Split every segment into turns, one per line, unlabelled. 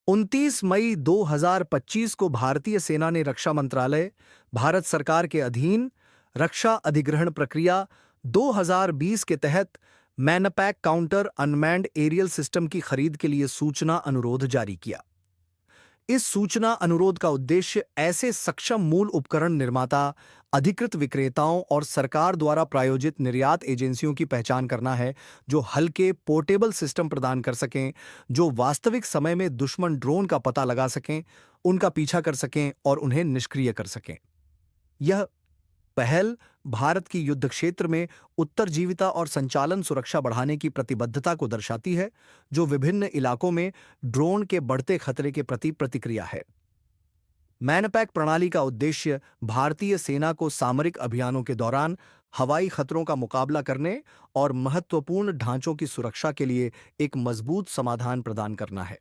29 मई 2025 को भारतीय सेना ने रक्षा मंत्रालय, भारत सरकार के अधीन रक्षा अधिग्रहण प्रक्रिया 2020 के तहत manpack counter unmanned aerial system की खरीद के लिए सूचना अनुरोध जारी किया। इस सूचना अनुरोध का उद्देश्य ऐसे सक्षम मूल उपकरण निर्माता, अधिकृत विक्रेताओं और सरकार द्वारा प्रायोजित निर्यात एजेंसियों की पहचान करना है, जो हल्के, पोर्टेबल सिस्टम प्रदान कर सकें, जो वास्तविक समय में दुश्मन ड्रोन का पता लगा सकें, उनका पीछा कर सकें और उन्हें निष्क्रिय कर सकें। यह पहल भारत की युद्ध क्षेत्र में उत्तरजीविता और संचालन सुरक्षा बढ़ाने की प्रतिबद्धता को दर्शाती है, जो विभिन्न इलाकों में ड्रोन के बढ़ते खतरे के प्रति प्रतिक्रिया है। मैनपैक प्रणाली का उद्देश्य भारतीय सेना को सामरिक अभियानों के दौरान हवाई खतरों का मुकाबला करने और महत्वपूर्ण ढांचों की सुरक्षा के लिए एक मजबूत समाधान प्रदान करना है।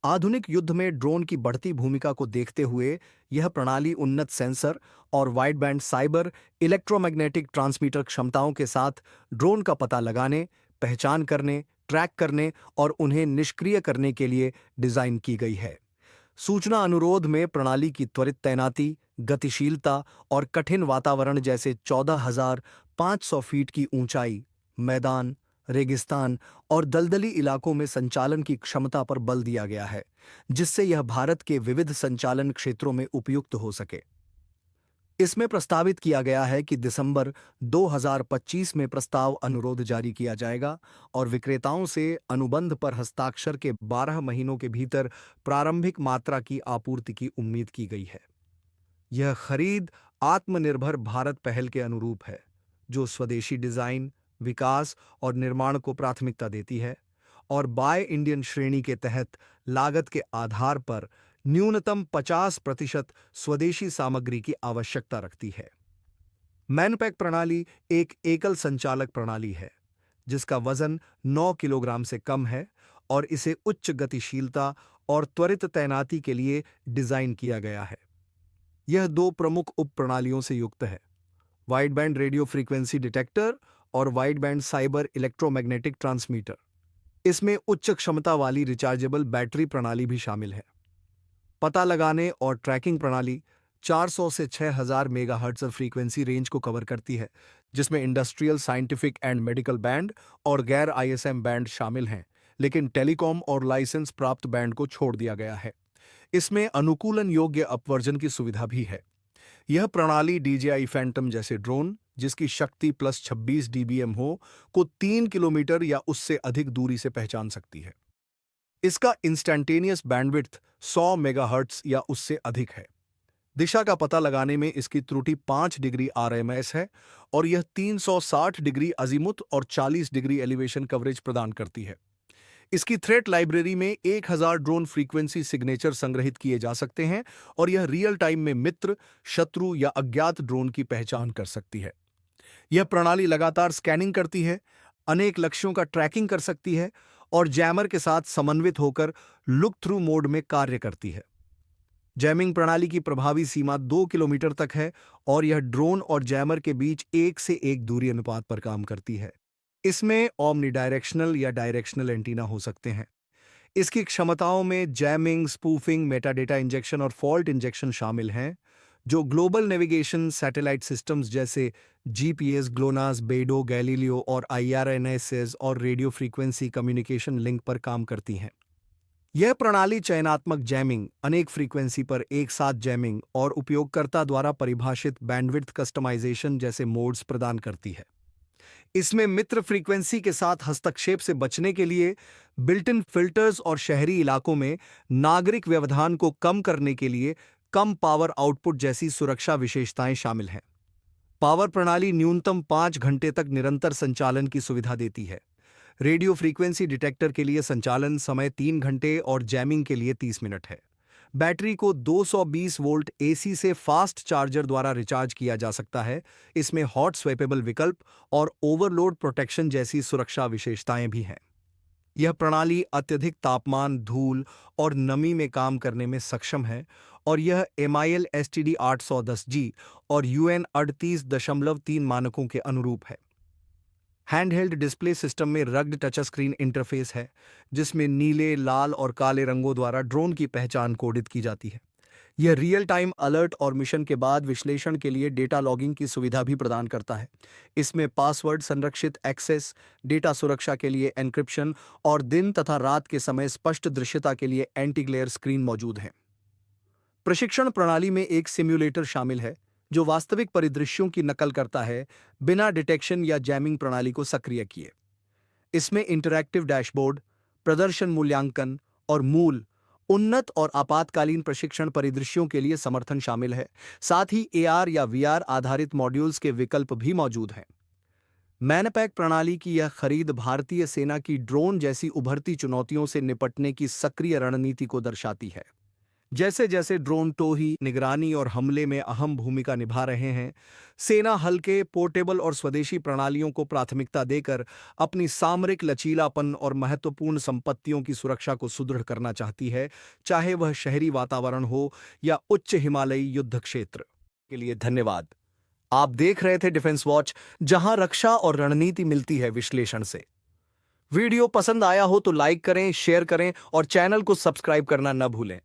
आधुनिक युद्ध में ड्रोन की बढ़ती भूमिका को देखते हुए यह प्रणाली उन्नत सेंसर और wide band cyber electromagnetic transmitter क्षमताओं के साथ ड्रोन का पता लगाने, पहचान करने, ट्रैक करने और उन्हें निष्क्रिय करने के लिए डिजाइन की गई है। सूचना अनुरोध में प्रणाली की त्वरित तैनाती, गतिशीलता और कठिन वातावरण जैसे 14,500 फीट की ऊंचाई, मैदान, रेगिस्तान और दलदली इलाकों में संचालन की क्षमता पर बल दिया गया है, जिससे यह भारत के विविध संचालन क्षेत्रों में उपयुक्त हो सके। इसमें प्रस्तावित किया गया है कि दिसंबर 2025 में प्रस्ताव अनुरोध जारी किया जाएगा और विक्रेताओं से अनुबंध पर हस्ताक्षर के 12 महीनों के भीतर प्रारंभिक मात्रा की आपूर्ति की उम्मीद की गई है। यह खरीद आत्मनिर्भर भारत पहल के अनुरूप है, जो स्वदेशी डिजाइन, विकास और निर्माण को प्राथमिकता देती है और बाय इंडियन श्रेणी के तहत लागत के आधार पर न्यूनतम 50% स्वदेशी सामग्री की आवश्यकता रखती है। मैनपैक प्रणाली एक एकल संचालक प्रणाली है, जिसका वजन 9 किलोग्राम से कम है और इसे उच्च गतिशीलता और त्वरित तैनाती के लिए डिजाइन किया गया है। यह दो प्रमुख उप प्रणालियों से युक्त है: wide band radio frequency detector और wide band cyber electromagnetic transmitter. इसमें उच्च क्षमता वाली रिचार्जेबल बैटरी प्रणाली भी शामिल है। पता लगाने और ट्रैकिंग प्रणाली 400 से 6000 मेगाहर्ट्ज फ्रीक्वेंसी रेंज को कवर करती है, जिसमें industrial, scientific and medical band और गैर आईएसएम बैंड शामिल हैं, लेकिन टेलीकॉम और लाइसेंस प्राप्त बैंड को छोड़ दिया गया है। इसमें अनुकूलन योग्य अपवर्जन की सुविधा भी है। यह प्रणाली DJI फैंटम जैसे ड्रोन, जिसकी शक्ति प्लस 26 dBm हो, को 3 किलोमीटर या उससे अधिक दूरी से पहचान सकती है। इसका इंस्टैंटेनियस बैंडविड्थ 100 मेगाहर्ट्ज या उससे अधिक है। दिशा का पता लगाने में इसकी त्रुटि 5 डिग्री RMS है और यह 360 डिग्री अजीमुथ और 40 डिग्री एलिवेशन कवरेज प्रदान करती है। इसकी थ्रेट लाइब्रेरी में 1000 ड्रोन फ्रीक्वेंसी सिग्नेचर संग्रहित किए जा सकते हैं और यह रियल टाइम में मित्र, शत्रु या अज्ञात ड्रोन की पहचान कर सकती है। यह प्रणाली लगातार स्कैनिंग करती है, अनेक लक्ष्यों का ट्रैकिंग कर सकती है और जैमर के साथ समन्वित होकर लुक थ्रू मोड में कार्य करती है। जैमिंग प्रणाली की प्रभावी सीमा 2 किलोमीटर तक है और यह ड्रोन और जैमर के बीच 1 से 1 दूरी अनुपात पर काम करती है। इसमें ओमनी डायरेक्शनल या डायरेक्शनल एंटीना हो सकते हैं। इसकी क्षमताओं में जैमिंग, स्पूफिंग, मेटाडेटा इंजेक्शन और फॉल्ट इंजेक्शन शामिल हैं, जो ग्लोबल नेविगेशन सैटेलाइट सिस्टम्स जैसे GPS, ग्लोनास, बेडो, गैलीलियो और IRNSS और रेडियो फ्रीक्वेंसी कम्युनिकेशन लिंक पर काम करती हैं। यह प्रणाली चयनात्मक जैमिंग, अनेक फ्रीक्वेंसी पर एक साथ जैमिंग और उपयोगकर्ता द्वारा परिभाषित बैंडविड्थ कस्टमाइजेशन जैसे मोड्स प्रदान करती है। इसमें मित्र फ्रीक्वेंसी के साथ हस्तक्षेप से बचने के लिए बिल्ट इन फिल्टर्स और शहरी इलाकों में नागरिक व्यवधान को कम करने के लिए कम पावर आउटपुट जैसी सुरक्षा विशेषताएं शामिल हैं। पावर प्रणाली न्यूनतम 5 घंटे तक निरंतर संचालन की सुविधा देती है। रेडियो फ्रीक्वेंसी डिटेक्टर के लिए संचालन समय 3 घंटे और जैमिंग के लिए 30 मिनट है। बैटरी को 220 वोल्ट AC से फास्ट चार्जर द्वारा रिचार्ज किया जा सकता है। इसमें हॉट स्वैपेबल विकल्प और ओवरलोड प्रोटेक्शन जैसी सुरक्षा विशेषताएं भी हैं। यह प्रणाली अत्यधिक तापमान, धूल और नमी में काम करने में सक्षम है और यह MIL STD 810G और UN 38.3 मानकों के अनुरूप है। हैंडहेल्ड डिस्प्ले सिस्टम में रग्ड टच स्क्रीन इंटरफेस है, जिसमें नीले, लाल और काले रंगों द्वारा ड्रोन की पहचान कोडित की जाती है। यह रियल टाइम अलर्ट और मिशन के बाद विश्लेषण के लिए डेटा लॉगिंग की सुविधा भी प्रदान करता है। इसमें पासवर्ड संरक्षित एक्सेस, डेटा सुरक्षा के लिए एन्क्रिप्शन और दिन तथा रात के समय स्पष्ट दृश्यता के लिए एंटी ग्लेयर स्क्रीन मौजूद है। प्रशिक्षण प्रणाली में एक सिम्युलेटर शामिल है, जो वास्तविक परिदृश्यों की नकल करता है, बिना डिटेक्शन या जैमिंग प्रणाली को सक्रिय किए। इसमें इंटरैक्टिव डैशबोर्ड, प्रदर्शन मूल्यांकन और मूल, उन्नत और आपातकालीन प्रशिक्षण परिदृश्यों के लिए समर्थन शामिल है। साथ ही एआर या वीआर आधारित मॉड्यूल्स के विकल्प भी मौजूद हैं। मैनपैक प्रणाली की यह खरीद भारतीय सेना की ड्रोन जैसी उभरती चुनौतियों से निपटने की सक्रिय रणनीति को दर्शाती है। जैसे जैसे ड्रोन टोही, निगरानी और हमले में अहम भूमिका निभा रहे हैं, सेना हल्के, पोर्टेबल और स्वदेशी प्रणालियों को प्राथमिकता देकर अपनी सामरिक लचीलापन और महत्वपूर्ण संपत्तियों की सुरक्षा को सुदृढ़ करना चाहती है, चाहे वह शहरी वातावरण हो या उच्च हिमालयी युद्ध क्षेत्र। के लिए धन्यवाद। आप देख रहे थे डिफेंस वॉच, जहां रक्षा और रणनीति मिलती है विश्लेषण से। वीडियो पसंद आया हो तो लाइक करें, शेयर करें और चैनल को सब्सक्राइब करना न भूलें।